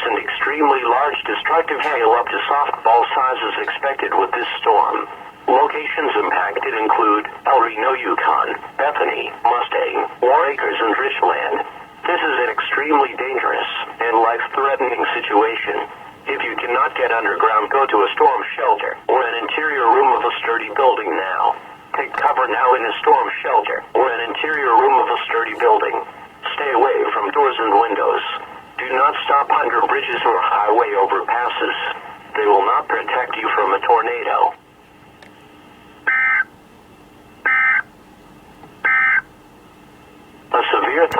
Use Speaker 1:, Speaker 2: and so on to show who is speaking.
Speaker 1: and extremely large destructive hail up to softball size is expected with this storm. Locations impacted include RENO, Yukon, Bethany, Mustang, War Acres, and Richland. This is an extremely dangerous and life-threatening situation. If you cannot get underground, go to a storm shelter or an interior room of a sturdy building now. Take cover now in a storm shelter or an interior room of a sturdy building. Stay away from doors and windows. Do not stop under bridges or highway overpasses. They will not protect you from a tornado.